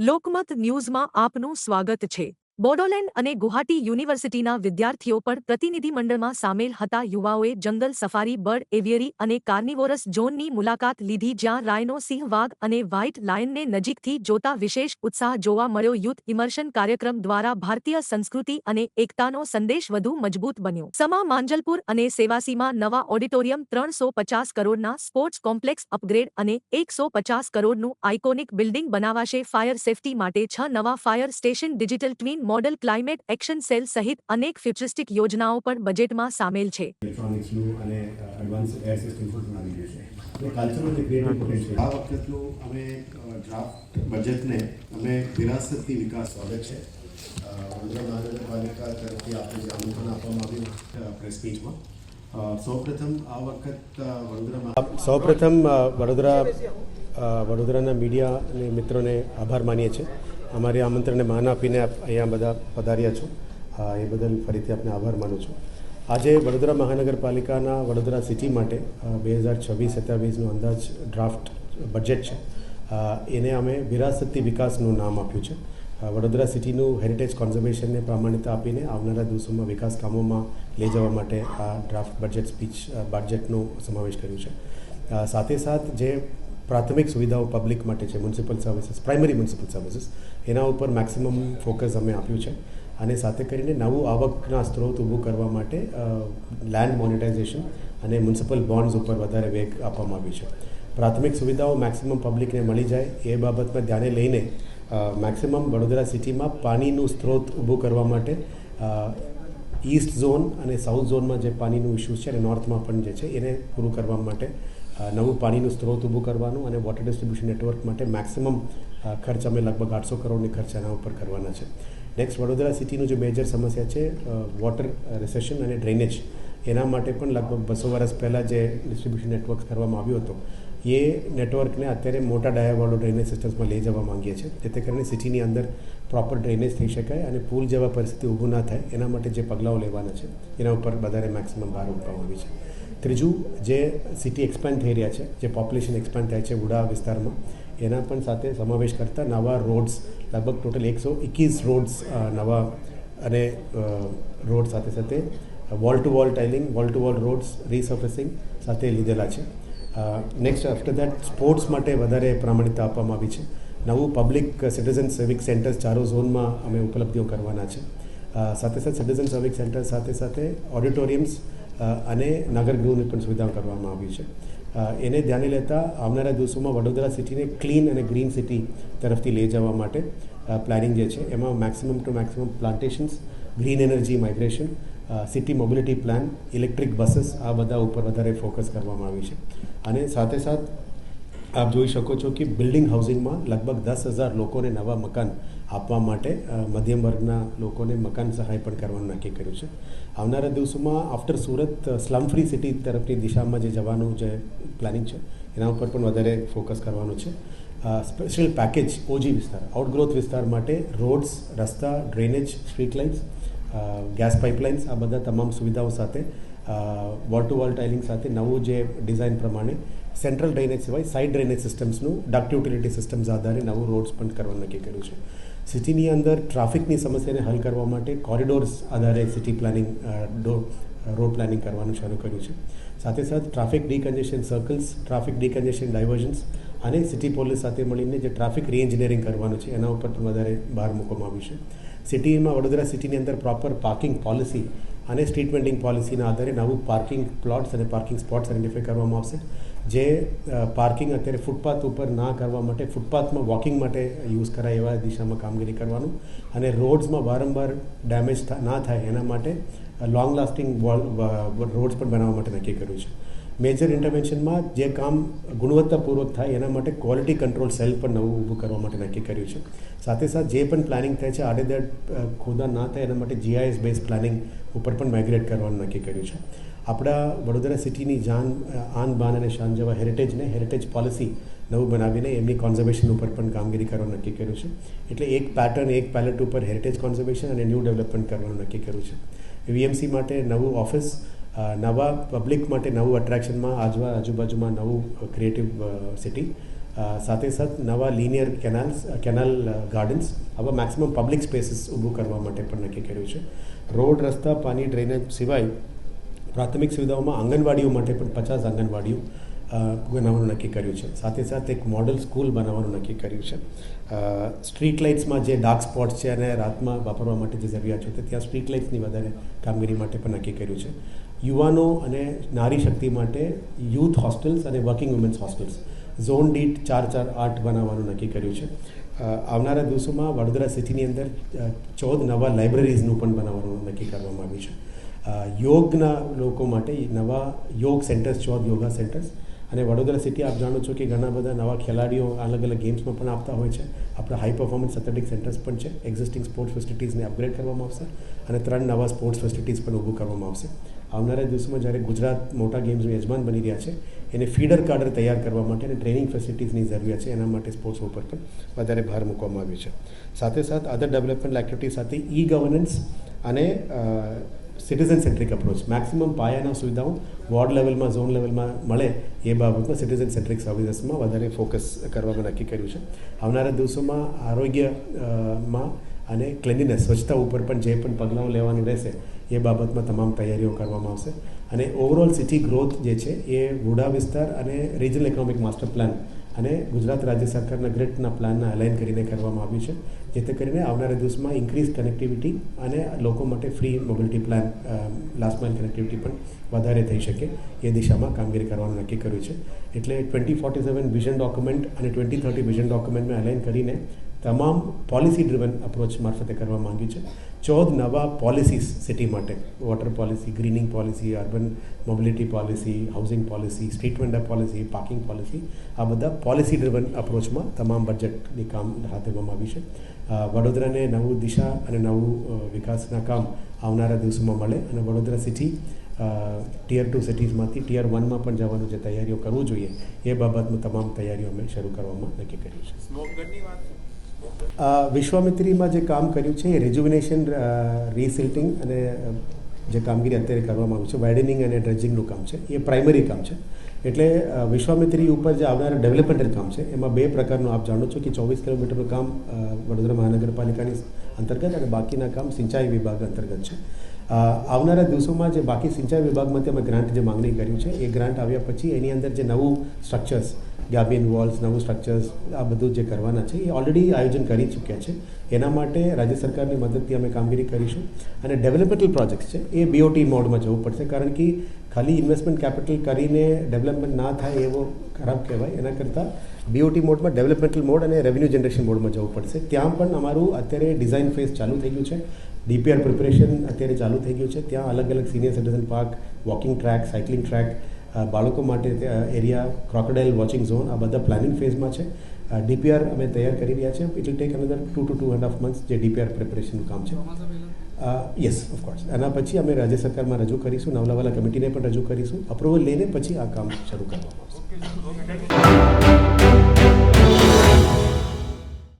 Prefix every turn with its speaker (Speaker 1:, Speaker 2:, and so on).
Speaker 1: લોકમત ન્યૂઝમાં આપનું સ્વાગત છે। બોડોલેન્ડ અને ગુવાહાટી યુનિવર્સિટીના વિદ્યાર્થીઓ પણ પ્રતિનિધિમંડળમાં સામેલ હતા। યુવાઓએ જંગલ સફારી, બર્ડ એવિયરી અને કાર્નિવોરસ ઝોનની મુલાકાત લીધી, જ્યાં રાયનો, સિંહ, વાઘ અને વ્હાઇટ લાયનને નજીકથી જોતા વિશેષ ઉત્સાહ જોવા મળ્યો। યુથ ઇમર્શન કાર્યક્રમ દ્વારા ભારતીય સંસ્કૃતિ અને એકતાનો સંદેશ વધુ મજબૂત બન્યો। સમા, માંજલપુર અને સેવાસીમાં નવા ઓડિટોરિયમ, 350 કરોડના સ્પોર્ટ્સ કોમ્પ્લેક્સ અપગ્રેડ અને 150 કરોડનું આઇકોનિક બિલ્ડિંગ બનાવાશે। ફાયર સેફટી માટે 6 નવા fire station, digital twin model, climate action cell સહિત અનેક ફ્યુચરિસ્ટિક યોજનાઓ પણ બજેટમાં સામેલ છે।
Speaker 2: ઇલેક્ટ્રોનિક્સનું અને એડવાન્સ એર સિસ્ટમ્સનું બનાવી રહ્યું છે। કલ્ચરલ અને ક્રિએટિવ પોટેન્શિયલ આ વખતનું અમે ડ્રાફ્ટ બજેટને અમે વિરાસતી વિકાસ સ્વાગત છે। વડોદરા મહાનગરપાલિકા તરફથી આપણે જે આમંત્રણ આપવામાં આવ્યું પ્રેસ મીટમાં સૌપ્રથમ વડોદરાના મીડિયા અને મિત્રોને આભાર માનીએ છીએ। અમારી આમંત્રણને માન આપીને અહીંયા બધા પધાર્યા છો, એ બદલ ફરીથી આપને આભાર માનું છું। આજે વડોદરા મહાનગરપાલિકાના વડોદરા સિટી માટે 2026-27નું અંદાજ ડ્રાફ્ટ બજેટ છે, એને અમે વિરાસતી વિકાસનું નામ આપ્યું છે। વડોદરા સિટીનું હેરિટેજ કોન્ઝર્વેશનને પ્રામાણિકતા આપીને આવનારા દિવસોમાં વિકાસ કામોમાં લઈ જવા માટે આ ડ્રાફ્ટ બજેટનો સમાવેશ કર્યો છે। સાથે સાથ જે પ્રાથમિક સુવિધાઓ પબ્લિક માટે છે, municipal services, primary municipal services, એના ઉપર મેક્સિમમ ફોકસ અમે આપ્યું છે। અને સાથે કરીને નવું આવકના સ્ત્રોત ઊભું કરવા માટે લેન્ડ મોનેટાઇઝેશન અને મ્યુનિસિપલ બોન્ડ્સ ઉપર વધારે વેગ આપવામાં આવ્યું છે। પ્રાથમિક સુવિધાઓ મેક્સિમમ પબ્લિકને મળી જાય એ બાબતમાં ધ્યાને લઈને મેક્સિમમ વડોદરા સિટીમાં પાણીનું સ્ત્રોત ઊભું કરવા માટે ઈસ્ટ ઝોન અને સાઉથ ઝોનમાં જે પાણીનું ઇસ્યુઝ છે અને નોર્થમાં પણ જે છે એને પૂરું કરવા માટે નવું પાણીનું સ્ત્રોત ઊભું કરવાનું અને વોટર ડિસ્ટ્રીબ્યુશન નેટવર્ક માટે મેક્સિમમ ખર્ચ અમે લગભગ 800 કરોડની ખર્ચ એના ઉપર કરવાના છે। નેક્સ્ટ, વડોદરા સિટીનું જે મેજર સમસ્યા છે વોટર રિસેશન અને ડ્રેનેજ, એના માટે પણ લગભગ 200 વર્ષ પહેલાં જે ડિસ્ટ્રીબ્યુશન નેટવર્ક કરવામાં આવ્યો હતો એ નેટવર્કને અત્યારે મોટા ડાયાવાળો ડ્રેનેજ સિસ્ટમ્સમાં લઈ જવા માંગીએ છીએ, જેથી કરીને સિટીની અંદર પ્રોપર ડ્રેનેજ થઈ શકાય અને પુલ જેવા પરિસ્થિતિ ઊભું ના થાય એના માટે જે પગલાઓ લેવાના છે એના ઉપર વધારે મેક્સિમમ ભાર મૂકવામાં આવી છે। ત્રીજું, જે સિટી એક્સપાન્ડ થઈ રહ્યા છે, જે પોપ્યુલેશન એક્સપાન્ડ થાય છે ઉડા વિસ્તારમાં, એના પણ સાથે સમાવેશ કરતા નવા રોડ્સ, લગભગ ટોટલ 121 રોડ્સ નવા અને રોડ સાથે સાથે wall two wall tiling, wall two wall rods resurfacing સાથે લીધેલા છે। નેક્સ્ટ, આફ્ટર દેટ સ્પોર્ટ્સ માટે વધારે પ્રામાણિકતા આપવામાં આવી છે। નવું પબ્લિક સિટીઝન સિવિક સેન્ટર્સ 4 ઝોનમાં અમે ઉપલબ્ધિઓ કરવાના છે। સાથે સાથે સિટીઝન સિવિક સેન્ટર સાથે સાથે ઓડિટોરિયમ્સ અને નાગરગૃહની પણ સુવિધાઓ કરવામાં આવી છે। એને ધ્યાને લેતા આવનારા દિવસોમાં વડોદરા સિટીને ક્લીન અને ગ્રીન સિટી તરફથી લઈ જવા માટે પ્લાનિંગ જે છે એમાં maximum to maximum plantations, green energy migration, city mobility plan, electric buses, આ બધા ઉપર વધારે ફોકસ કરવામાં આવી છે। અને સાથે સાથ આપ જોઈ શકો છો કે બિલ્ડિંગ હાઉસિંગમાં લગભગ 10,000 લોકોને નવા મકાન આપવા માટે મધ્યમ વર્ગના લોકોને મકાન સહાય પણ કરવાનું નક્કી કર્યું છે। આવનારા દિવસોમાં after Surat slum free city તરફની દિશામાં જે જવાનું જે પ્લાનિંગ છે એના ઉપર પણ વધારે ફોકસ કરવાનું છે। સ્પેશિયલ પેકેજ ઓજી વિસ્તાર, આઉટગ્રોથ વિસ્તાર માટે રોડ્સ, રસ્તા, drainage, street lights, gas pipelines, આ બધા તમામ સુવિધાઓ સાથે વોલ ટુ વોલ ટાઇલિંગ સાથે નવું જે ડિઝાઇન પ્રમાણે સેન્ટ્રલ ડ્રેનેજ સિવાય સાઇડ ડ્રેનેજ સિસ્ટમ્સનું ડક્ટ યુટિલિટી સિસ્ટમ્સ આધારે નવું રોડ્સ પણ કરવાનું નક્કી કર્યું છે। સિટીની અંદર ટ્રાફિકની સમસ્યાને હલ કરવા માટે કોરિડોર્સ આધારે સિટી પ્લાનિંગ, રોડ પ્લાનિંગ કરવાનું શરૂ કર્યું છે। સાથે સાથે ટ્રાફિક ડીકન્જેશન સર્કલ્સ, ટ્રાફિક ડીકન્જેશન ડાયવર્ઝન્સ અને સિટી પોલીસ સાથે મળીને જે ટ્રાફિક રી-એન્જિનિયરિંગ કરવાનું છે એના ઉપર પણ વધારે ભાર મૂકવામાં આવ્યું છે। સિટીમાં વડોદરા સિટીની અંદર પ્રોપર પાર્કિંગ પોલિસી અને સ્ટ્રીટ વેન્ડિંગ પોલિસીના આધારે નવું પાર્કિંગ પ્લોટ્સ અને પાર્કિંગ સ્પોટ્સ આઈડેન્ટિફાઈ કરવામાં આવશે। જે પાર્કિંગ અત્યારે ફૂટપાથ ઉપર ના કરવા માટે ફૂટપાથમાં વોકિંગ માટે યુઝ કરાય એવા દિશામાં કામગીરી કરવાનું અને રોડ્સમાં વારંવાર ડેમેજ ના થાય એના માટે લોંગ લાસ્ટિંગ રોડ્સ પણ બનાવવા માટે નક્કી કર્યું છે। મેજર ઇન્ટરવેન્શનમાં જે કામ ગુણવત્તાપૂર્વક થાય એના માટે ક્વોલિટી કંટ્રોલ સેલ પણ નવું ઊભું કરવા માટે નક્કી કર્યું છે। સાથે સાથે જે પણ પ્લાનિંગ થાય છે આડેધડ ખોદા ના થાય એના માટે GIS બેઝ પ્લાનિંગ ઉપર પણ માઇગ્રેટ કરવાનું નક્કી કર્યું છે। આપણા વડોદરા સિટીની આન બાન અને શાન જેવા હેરિટેજ પોલિસી નવું બનાવીને એમની કોન્ઝર્વેશન ઉપર પણ કામગીરી કરવાનું નક્કી કર્યું છે। એટલે એક પેટર્ન, એક પેલેટ ઉપર હેરિટેજ કોન્ઝર્વેશન અને ન્યૂ ડેવલપમેન્ટ કરવાનું નક્કી કર્યું છે। VMC માટે નવું ઓફિસ, નવા પબ્લિક માટે નવું અટ્રેક્શનમાં આજુબાજુમાં નવું ક્રિએટિવ સિટી સાથે સાથ નવા લિનિયર કેનાલ ગાર્ડન્સ આવા મેક્સિમમ પબ્લિક સ્પેસીસ ઊભું કરવા માટે પણ નક્કી કર્યું છે. રોડ, રસ્તા, પાણી, ડ્રેનેજ સિવાય પ્રાથમિક સુવિધાઓમાં આંગણવાડીઓ માટે પણ 50 આંગણવાડીઓ બનાવવાનું નક્કી કર્યું છે. સાથે સાથે એક મોડલ સ્કૂલ બનાવવાનું નક્કી કર્યું છે. સ્ટ્રીટ લાઇટ્સમાં જે ડાર્ક સ્પોટ્સ છે અને રાતમાં વાપરવા માટે જે જરૂરિયાત છે ત્યાં સ્ટ્રીટ લાઇટ્સની વધારે કામગીરી માટે પણ નક્કી કર્યું છે. યુવાનો અને નારી શક્તિ માટે યુથ હોસ્ટેલ્સ અને વર્કિંગ વુમેન્સ હોસ્ટેલ્સ ઝોન દીઠ 4-4-8 બનાવવાનું નક્કી કર્યું છે. આવનારા દિવસોમાં વડોદરા સિટીની અંદર 14 નવા લાઇબ્રેરીઝનું પણ બનાવવાનું નક્કી કરવામાં આવ્યું છે. યોગના લોકો માટે નવા યોગ સેન્ટર્સ, 14 યોગા સેન્ટર્સ, અને વડોદરા સિટી આપ જાણો છો કે ઘણા બધા નવા ખેલાડીઓ અલગ અલગ ગેમ્સમાં પણ આપતા હોય છે. આપણા હાઈ પરફોર્મન્સ એથ્લેટિક સેન્ટર્સ પણ છે. એક્ઝિસ્ટિંગ સ્પોર્ટ્સ ફેસિલિટીઝને અપગ્રેડ કરવામાં આવશે અને 3 નવા સ્પોર્ટ્સ ફેસિલિટીઝ પણ ઊભું કરવામાં આવશે. આવનારા દિવસોમાં જ્યારે ગુજરાત મોટા ગેમ્સનું યજમાન બની રહ્યા છે એને ફીડર કાડર તૈયાર કરવા માટે અને ટ્રેનિંગ ફેસિલિટીઝની જરૂરિયાત છે. એના માટે સ્પોર્ટ્સ ઉપર પણ વધારે ભાર મૂકવામાં આવ્યો છે. સાથે સાથે અધર ડેવલપમેન્ટ એક્ટિવિટી સાથે ઈ ગવર્નન્સ અને સિટીઝન સેન્ટ્રિક અપ્રોચ, મેક્સિમમ પાયાના સુવિધાઓ વોર્ડ લેવલમાં, ઝોન લેવલમાં મળે એ બાબતમાં સિટીઝન સેન્ટ્રિક સર્વિસીસમાં વધારે ફોકસ કરવામાં નક્કી કર્યું છે. આવનારા દિવસોમાં આરોગ્યમાં અને ક્લિનિનેસ, સ્વચ્છતા ઉપર પણ જે પણ પગલાઓ લેવાનું રહેશે એ બાબતમાં તમામ તૈયારીઓ કરવામાં આવશે. અને ઓવરઓલ સિટી ગ્રોથ જે છે એ વુડા વિસ્તાર અને રિજનલ ઇકોનોમિક માસ્ટર પ્લાન અને ગુજરાત રાજ્ય સરકારના ગ્રેટના પ્લાનના અલાઇન કરીને કરવામાં આવ્યું છે, જેથી કરીને આવનારા દિવસમાં ઇન્ક્રીઝ કનેક્ટિવિટી અને લોકો માટે free mobility plan, last mile connectivity પણ વધારે થઈ શકે એ દિશામાં કામગીરી કરવાનું નક્કી કર્યું છે. એટલે 2047 વિઝન ડોક્યુમેન્ટ અને 2030 વિઝન ડોક્યુમેન્ટને અલાઇન કરીને તમામ પોલિસી ડ્રિવન અપ્રોચ મારફતે કરવા માંગ્યું છે. 14 નવા પોલિસીસ સિટી માટે, water policy, greening policy, urban mobility policy, housing policy, street vendor policy, parking policy, આ બધા પોલિસી ડ્રિવન અપ્રોચમાં તમામ બજેટની કામ હાથ ધરવામાં આવ્યું છે. વડોદરાને નવું દિશા અને નવું વિકાસના કામ આવનારા દિવસોમાં મળે અને વડોદરા સિટી ટિયર 2 સિટીઝમાંથી ટિયર 1માં પણ જવાનું જે તૈયારીઓ કરવું જોઈએ એ બાબતમાં તમામ તૈયારીઓ અમે શરૂ કરવામાં નક્કી કર્યું છે. વિશ્વામિત્રીમાં જે કામ કર્યું છે એ રિજુવિનેશન, રીસિલ્ટિંગ અને જે કામગીરી અત્યારે કરવામાં આવ્યું છે, વાઇડનિંગ અને ડ્રેજિંગનું કામ છે, એ પ્રાઇમરી કામ છે. એટલે વિશ્વામિત્રી ઉપર જે આવનારા ડેવલપમેન્ટલ કામ છે એમાં 2 પ્રકારનું આપ જાણો છો કે 24 કિલોમીટરનું કામ વડોદરા મહાનગરપાલિકાની અંતર્ગત અને બાકીના કામ સિંચાઈ વિભાગ અંતર્ગત છે. આવનારા દિવસોમાં જે બાકી સિંચાઈ વિભાગમાંથી અમે ગ્રાન્ટ જે માંગણી કર્યું છે એ ગ્રાન્ટ આવ્યા પછી એની અંદર જે નવું સ્ટ્રક્ચર્સ, ગાબિન વોલ્સ, નવું સ્ટ્રક્ચર્સ, આ બધું જે કરવાના છે એ ઓલરેડી આયોજન કરી ચૂક્યા છે. એના માટે રાજ્ય સરકારની મદદથી અમે કામગીરી કરીશું. અને ડેવલપમેન્ટલ પ્રોજેક્ટ્સ છે એ BOT મોડમાં જવું પડશે, કારણ કે ખાલી ઇન્વેસ્ટમેન્ટ કેપિટલ કરીને ડેવલપમેન્ટ ના થાય એવો ખરાબ કહેવાય. એના કરતાં BOT મોડમાં ડેવલપમેન્ટલ મોડ અને રેવન્યુ જનરેશન મોડમાં જવું પડશે. ત્યાં પણ અમારું અત્યારે ડિઝાઇન ફેઝ ચાલુ થઈ ગયું છે. DPR પ્રિપરેશન અત્યારે ચાલુ થઈ ગયું છે. ત્યાં અલગ અલગ senior citizen park, walking track, cycling track, બાળકો માટે એરિયા, ક્રોકોડાઇલ વોચિંગ ઝોન, આ બધા પ્લાનિંગ ફેઝમાં છે. DPR અમે તૈયાર કરી રહ્યા છે. It will take another 2 to 2.5 months જે DPR પ્રિપરેશનનું કામ છે. Yes, of course. એના પછી અમે રાજ્ય સરકારમાં રજૂ કરીશું, નવલાવાલા કમિટીને પણ રજૂ કરીશું. અપ્રુવલ લઈને પછી આ કામ શરૂ કરવામાં આવશે.